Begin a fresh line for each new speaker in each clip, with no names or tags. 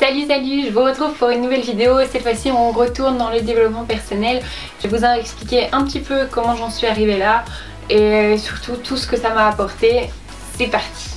Salut, je vous retrouve pour une nouvelle vidéo. Cette fois-ci on retourne dans le développement personnel. Je vais vous expliquer un petit peu comment j'en suis arrivée là et surtout tout ce que ça m'a apporté. C'est parti.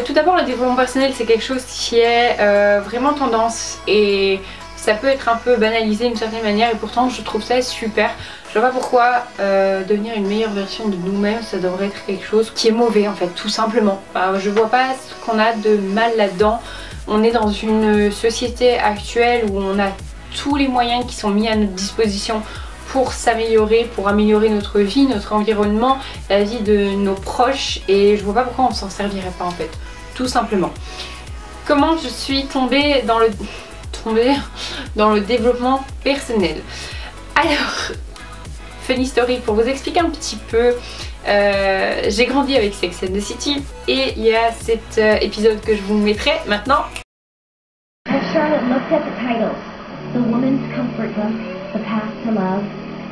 Tout d'abord, le développement personnel c'est quelque chose qui est vraiment tendance et ça peut être un peu banalisé d'une certaine manière et pourtant je trouve ça super. Je vois pas pourquoi devenir une meilleure version de nous-mêmes ça devrait être quelque chose qui est mauvais en fait, tout simplement. Je vois pas ce qu'on a de mal là-dedans. On est dans une société actuelle où on a tous les moyens qui sont mis à notre disposition pour s'améliorer, pour améliorer notre vie, notre environnement, la vie de nos proches et je vois pas pourquoi on s'en servirait pas en fait, tout simplement. Comment je suis tombée dans le développement personnel? Alors, funny story pour vous expliquer un petit peu, j'ai grandi avec Sex and the City et il y a cet épisode que je vous mettrai maintenant.
Charlotte looked at the titles, The Woman's Comfort Book, The Path to Love.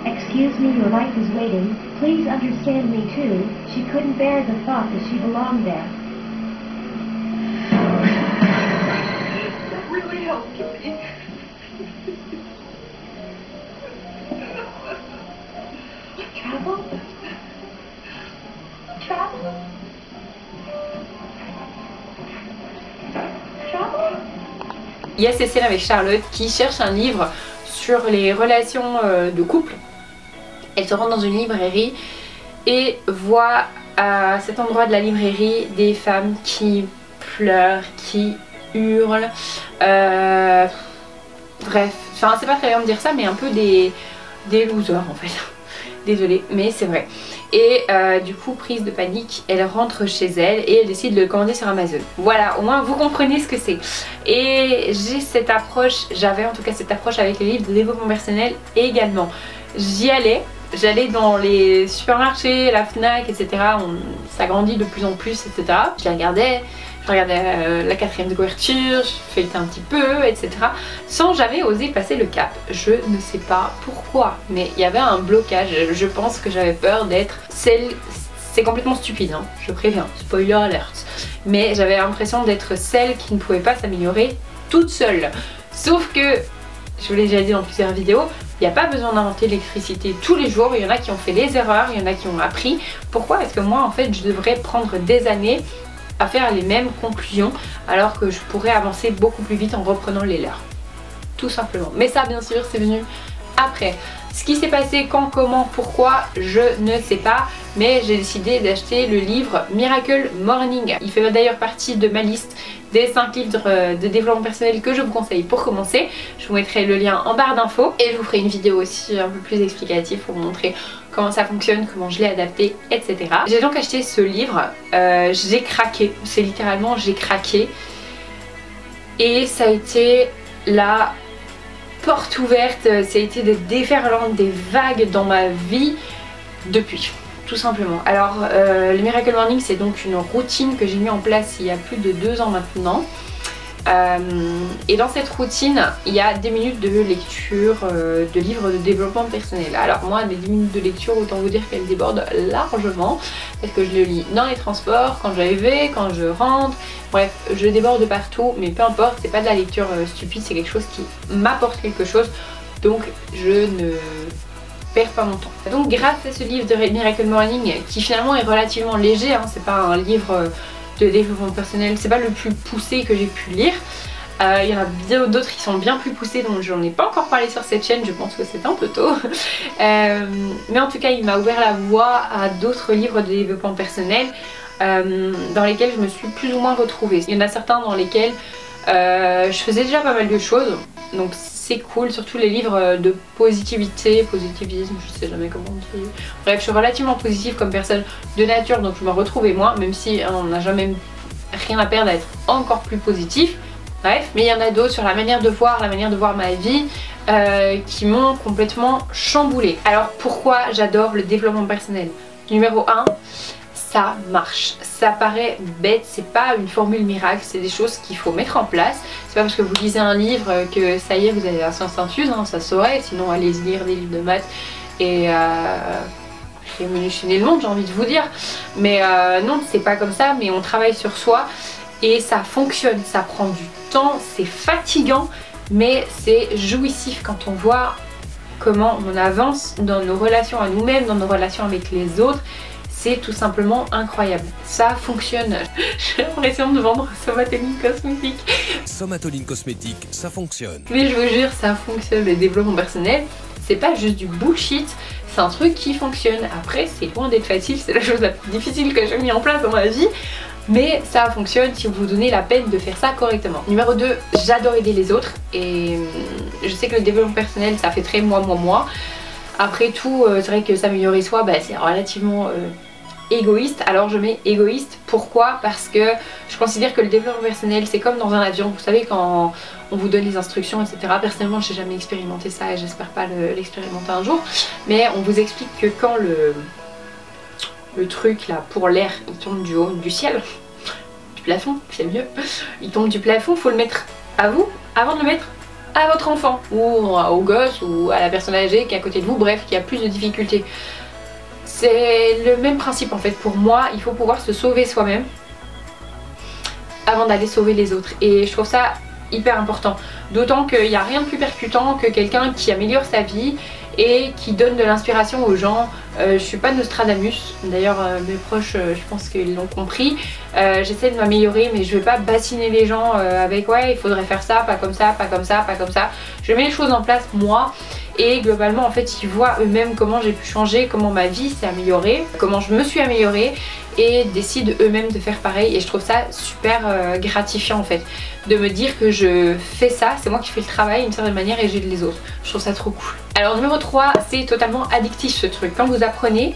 Excuse me, your life is waiting. Please understand me too. She couldn't bear the thought that she belonged there. That really helped me. Travel? Travel? Travel?
Il y a ces scènes avec Charlotte qui cherche un livre sur les relations de couple. Elle se rend dans une librairie et voit à cet endroit de la librairie des femmes qui pleurent, qui hurlent, bref, enfin c'est pas très bien de dire ça mais un peu des losers en fait. Désolée mais c'est vrai. Et du coup prise de panique elle rentre chez elle et elle décide de le commander sur Amazon. Voilà, au moins vous comprenez ce que c'est. Et j'ai cette approche, j'avais en tout cas cette approche avec les livres de développement personnel également. J'allais dans les supermarchés, la Fnac, etc. Ça grandit de plus en plus, etc. Je regardais la quatrième de couverture, je feuilletais un petit peu, etc. Sans jamais oser passer le cap. Je ne sais pas pourquoi, mais il y avait un blocage. Je pense que j'avais peur d'être celle... C'est complètement stupide, hein, je préviens, spoiler alert. Mais j'avais l'impression d'être celle qui ne pouvait pas s'améliorer toute seule. Sauf que, je vous l'ai déjà dit dans plusieurs vidéos, il n'y a pas besoin d'inventer l'électricité tous les jours. Il y en a qui ont fait les erreurs, il y en a qui ont appris. Pourquoi est-ce que moi en fait je devrais prendre des années à faire les mêmes conclusions alors que je pourrais avancer beaucoup plus vite en reprenant les leurs? Tout simplement. Mais ça bien sûr c'est venu après. Ce qui s'est passé, quand, comment, pourquoi, je ne sais pas. Mais j'ai décidé d'acheter le livre Miracle Morning. Il fait d'ailleurs partie de ma liste des 5 livres de développement personnel que je vous conseille pour commencer. Je vous mettrai le lien en barre d'infos. Et je vous ferai une vidéo aussi un peu plus explicative pour vous montrer comment ça fonctionne, comment je l'ai adapté, etc. J'ai donc acheté ce livre. J'ai craqué. C'est littéralement j'ai craqué. Et ça a été la porte ouverte, ça a été des déferlantes, des vagues dans ma vie depuis, tout simplement. Alors le Miracle Morning c'est donc une routine que j'ai mis en place il y a plus de 2 ans maintenant. Et dans cette routine il y a 10 minutes de lecture de livres de développement personnel. Alors moi des 10 minutes de lecture autant vous dire qu'elles débordent largement parce que je le lis dans les transports, quand je vais, quand je rentre, bref je déborde partout mais peu importe, c'est pas de la lecture stupide, c'est quelque chose qui m'apporte quelque chose donc je ne perds pas mon temps. Donc grâce à ce livre de Miracle Morning qui finalement est relativement léger, hein, c'est pas un livre de développement personnel, c'est pas le plus poussé que j'ai pu lire. Il y en a bien d'autres qui sont bien plus poussés dont j'en ai pas encore parlé sur cette chaîne, je pense que c'est un peu tôt. Mais en tout cas il m'a ouvert la voie à d'autres livres de développement personnel dans lesquels je me suis plus ou moins retrouvée. Il y en a certains dans lesquels je faisais déjà pas mal de choses, donc c'est cool, surtout les livres de positivisme, je sais jamais comment on dit. Bref, je suis relativement positive comme personne de nature, donc je me retrouvais moins, même si on n'a jamais rien à perdre à être encore plus positif. Bref, mais il y en a d'autres sur la manière de voir ma vie qui m'ont complètement chamboulée. Alors pourquoi j'adore le développement personnel? Numéro 1, ça marche. Ça paraît bête, c'est pas une formule miracle, c'est des choses qu'il faut mettre en place. C'est pas parce que vous lisez un livre que ça y est, vous avez la science infuse, hein, ça saurait, sinon allez lire des livres de maths et révolutionner le monde, j'ai envie de vous dire. Mais non, c'est pas comme ça, mais on travaille sur soi et ça fonctionne, ça prend du temps, c'est fatigant, mais c'est jouissif quand on voit comment on avance dans nos relations à nous-mêmes, dans nos relations avec les autres. C'est tout simplement incroyable. Ça fonctionne. J'ai l'impression de vendre Somatoline Cosmétique.
Somatoline Cosmétique, ça fonctionne.
Mais je vous jure, ça fonctionne. Le développement personnel, c'est pas juste du bullshit. C'est un truc qui fonctionne. Après, c'est loin d'être facile. C'est la chose la plus difficile que j'ai mis en place dans ma vie. Mais ça fonctionne si vous vous donnez la peine de faire ça correctement. Numéro 2, j'adore aider les autres. Et je sais que le développement personnel, ça fait très moi. Après tout, c'est vrai que s'améliorer soi, bah, c'est relativement égoïste. Alors je mets égoïste, pourquoi? Parce que je considère que le développement personnel, c'est comme dans un avion, vous savez, quand on vous donne les instructions, etc. Personnellement, j'ai jamais expérimenté ça et j'espère pas l'expérimenter un jour, mais on vous explique que quand le truc là pour l'air, il tombe du haut du ciel, du plafond, c'est mieux, il tombe du plafond, faut le mettre à vous avant de le mettre à votre enfant ou au gosse ou à la personne âgée qui est à côté de vous, bref, qui a plus de difficultés. C'est le même principe en fait. Pour moi, il faut pouvoir se sauver soi-même avant d'aller sauver les autres. Et je trouve ça hyper important. D'autant qu'il n'y a rien de plus percutant que quelqu'un qui améliore sa vie et qui donne de l'inspiration aux gens. Je suis pas Nostradamus, d'ailleurs mes proches je pense qu'ils l'ont compris. J'essaie de m'améliorer mais je vais pas bassiner les gens avec ouais il faudrait faire ça, pas comme ça, pas comme ça, pas comme ça. Je mets les choses en place moi. Et globalement en fait ils voient eux-mêmes comment j'ai pu changer, comment ma vie s'est améliorée, comment je me suis améliorée et décident eux-mêmes de faire pareil. Et je trouve ça super gratifiant en fait, de me dire que je fais ça, c'est moi qui fais le travail d'une certaine manière et j'aide les autres. Je trouve ça trop cool. Alors numéro 3, c'est totalement addictif ce truc. Quand vous apprenez,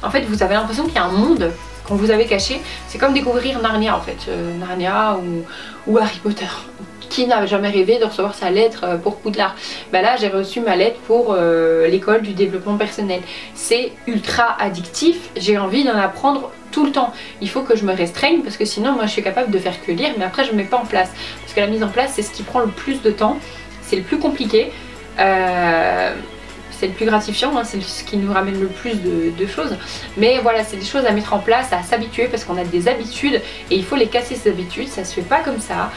en fait vous avez l'impression qu'il y a un monde qu'on vous avait caché. C'est comme découvrir Narnia en fait, Narnia ou Harry Potter. Qui n'a jamais rêvé de recevoir sa lettre pour Poudlard? Bah là j'ai reçu ma lettre pour l'école du développement personnel. C'est ultra addictif, j'ai envie d'en apprendre tout le temps. Il faut que je me restreigne parce que sinon moi je suis capable de faire que lire mais après je ne mets pas en place. Parce que la mise en place c'est ce qui prend le plus de temps, c'est le plus compliqué. C'est le plus gratifiant, hein, c'est ce qui nous ramène le plus de choses. Mais voilà, c'est des choses à mettre en place, à s'habituer parce qu'on a des habitudes et il faut les casser ces habitudes. Ça se fait pas comme ça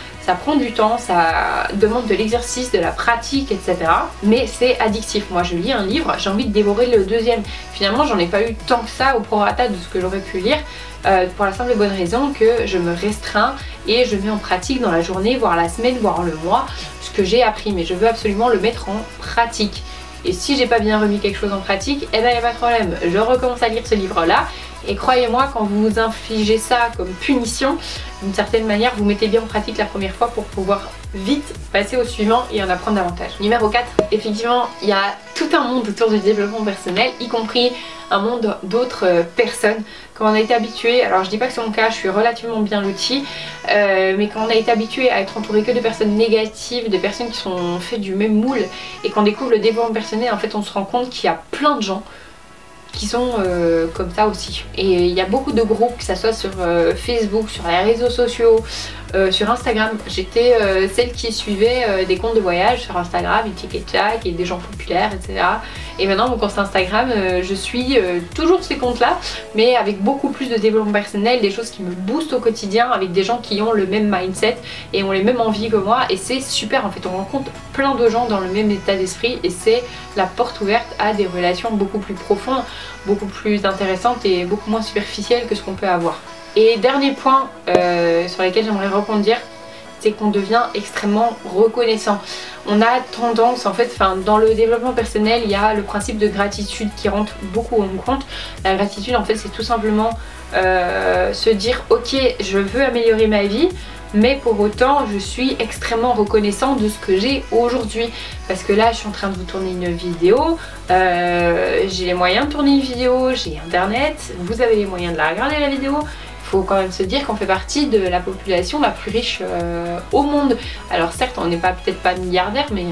prend du temps, ça demande de l'exercice, de la pratique, etc. Mais c'est addictif. Moi je lis un livre, j'ai envie de dévorer le deuxième. Finalement j'en ai pas eu tant que ça au prorata de ce que j'aurais pu lire. Pour la simple et bonne raison que je me restreins et je mets en pratique dans la journée, voire la semaine, voire le mois, ce que j'ai appris. Mais je veux absolument le mettre en pratique. Et si j'ai pas bien remis quelque chose en pratique, eh ben y a pas de problème, je recommence à lire ce livre là. Et croyez-moi, quand vous vous infligez ça comme punition, d'une certaine manière, vous mettez bien en pratique la première fois pour pouvoir vite passer au suivant et en apprendre davantage. Numéro 4, effectivement, il y a tout un monde autour du développement personnel, y compris un monde d'autres personnes. Quand on a été habitué, alors je dis pas que c'est mon cas, je suis relativement bien lotie, mais quand on a été habitué à être entouré que de personnes négatives, de personnes qui sont faites du même moule, et qu'on découvre le développement personnel, en fait on se rend compte qu'il y a plein de gens qui sont comme ça aussi. Et il y a beaucoup de groupes, que ce soit sur Facebook, sur les réseaux sociaux, sur Instagram. J'étais celle qui suivait des comptes de voyage sur Instagram, Tic et Tac et des gens populaires, etc. Et maintenant mon compte Instagram, je suis toujours ces comptes là, mais avec beaucoup plus de développement personnel, des choses qui me boostent au quotidien, avec des gens qui ont le même mindset et ont les mêmes envies que moi. Et c'est super en fait, on rencontre plein de gens dans le même état d'esprit et c'est la porte ouverte à des relations beaucoup plus profondes, beaucoup plus intéressantes et beaucoup moins superficielles que ce qu'on peut avoir. Et dernier point sur lequel j'aimerais rebondir, c'est qu'on devient extrêmement reconnaissant. On a tendance, en fait, dans le développement personnel, il y a le principe de gratitude qui rentre beaucoup en compte. La gratitude, en fait, c'est tout simplement se dire, ok, je veux améliorer ma vie, mais pour autant, je suis extrêmement reconnaissant de ce que j'ai aujourd'hui. Parce que là, je suis en train de vous tourner une vidéo, j'ai les moyens de tourner une vidéo, j'ai internet, vous avez les moyens de la regarder la vidéo. Il faut quand même se dire qu'on fait partie de la population la plus riche au monde. Alors certes on n'est pas peut-être pas milliardaire, mais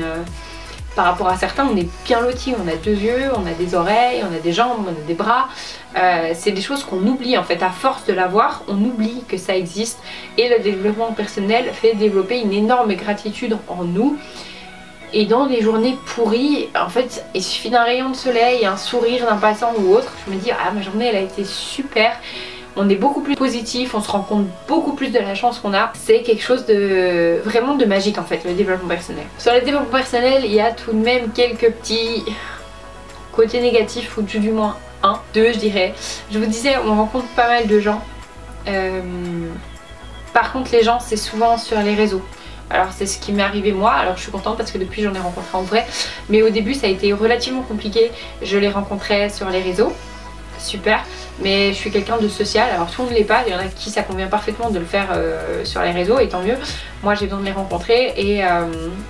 par rapport à certains, on est bien lotis, on a 2 yeux, on a des oreilles, on a des jambes, on a des bras. C'est des choses qu'on oublie en fait, à force de l'avoir, on oublie que ça existe. Et le développement personnel fait développer une énorme gratitude en nous. Et dans des journées pourries, en fait, il suffit d'un rayon de soleil, un sourire d'un passant ou autre, je me dis ah ma journée elle a été super. On est beaucoup plus positif, on se rend compte beaucoup plus de la chance qu'on a. C'est quelque chose de vraiment de magique en fait, le développement personnel. Sur le développement personnel, il y a tout de même quelques petits côtés négatifs, ou tout du moins un, deux je dirais. Je vous disais, on rencontre pas mal de gens. Par contre les gens, c'est souvent sur les réseaux. Alors c'est ce qui m'est arrivé moi, alors je suis contente parce que depuis j'en ai rencontré en vrai. Mais au début ça a été relativement compliqué, je les rencontrais sur les réseaux. Super, mais je suis quelqu'un de social, alors tout le monde ne l'est pas, il y en a qui ça convient parfaitement de le faire sur les réseaux et tant mieux. Moi j'ai besoin de les rencontrer et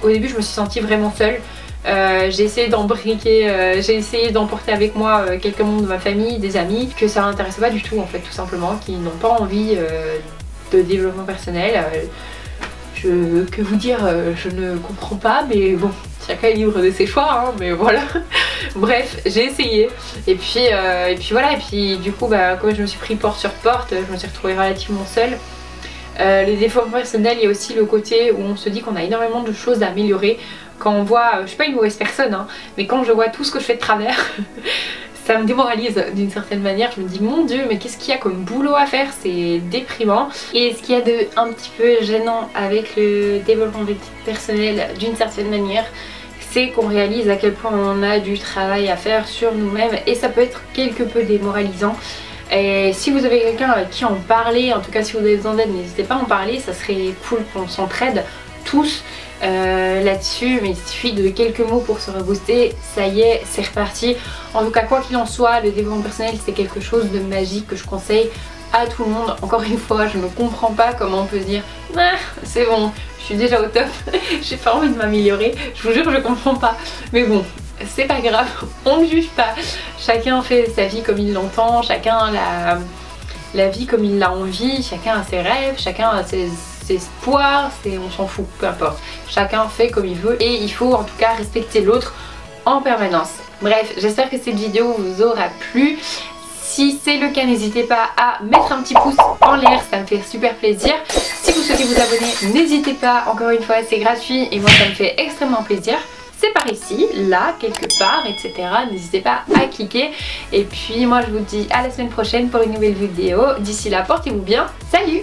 au début je me suis sentie vraiment seule. J'ai essayé d'embriquer, j'ai essayé d'emporter avec moi quelques membres de ma famille, des amis, que ça m'intéressait pas du tout en fait, tout simplement, qui n'ont pas envie de développement personnel. Que vous dire, je ne comprends pas, mais bon, chacun est libre de ses choix, hein, mais voilà. Bref, j'ai essayé, et puis voilà, et puis du coup, bah, comme je me suis pris porte sur porte, je me suis retrouvée relativement seule. Les développements personnels, il y a aussi le côté où on se dit qu'on a énormément de choses à améliorer. Quand on voit, je suis pas une mauvaise personne, hein, mais quand je vois tout ce que je fais de travers, ça me démoralise d'une certaine manière. Je me dis mon dieu, mais qu'est-ce qu'il y a comme boulot à faire, c'est déprimant. Et ce qu'il y a de un petit peu gênant avec le développement personnel d'une certaine manière, c'est qu'on réalise à quel point on a du travail à faire sur nous-mêmes et ça peut être quelque peu démoralisant. Et si vous avez quelqu'un avec qui en parler, en tout cas si vous avez besoin d'aide, n'hésitez pas à en parler, ça serait cool qu'on s'entraide tous là-dessus, mais il suffit de quelques mots pour se rebooster, ça y est, c'est reparti. En tout cas, quoi qu'il en soit, le développement personnel c'est quelque chose de magique que je conseille à tout le monde. Encore une fois, je ne comprends pas comment on peut se dire ah, c'est bon, je suis déjà au top, j'ai pas envie de m'améliorer, je vous jure je comprends pas, mais bon, c'est pas grave, on ne juge pas, chacun fait sa vie comme il l'entend, chacun a la vie comme il l'a envie, chacun a ses rêves, chacun a ses espoirs, on s'en fout, peu importe, chacun fait comme il veut et il faut en tout cas respecter l'autre en permanence. Bref, j'espère que cette vidéo vous aura plu. Si c'est le cas, n'hésitez pas à mettre un petit pouce en l'air, ça me fait super plaisir. Si vous souhaitez vous abonner, n'hésitez pas, encore une fois c'est gratuit et moi ça me fait extrêmement plaisir. C'est par ici, là, quelque part, etc. N'hésitez pas à cliquer. Et puis moi je vous dis à la semaine prochaine pour une nouvelle vidéo. D'ici là, portez-vous bien. Salut!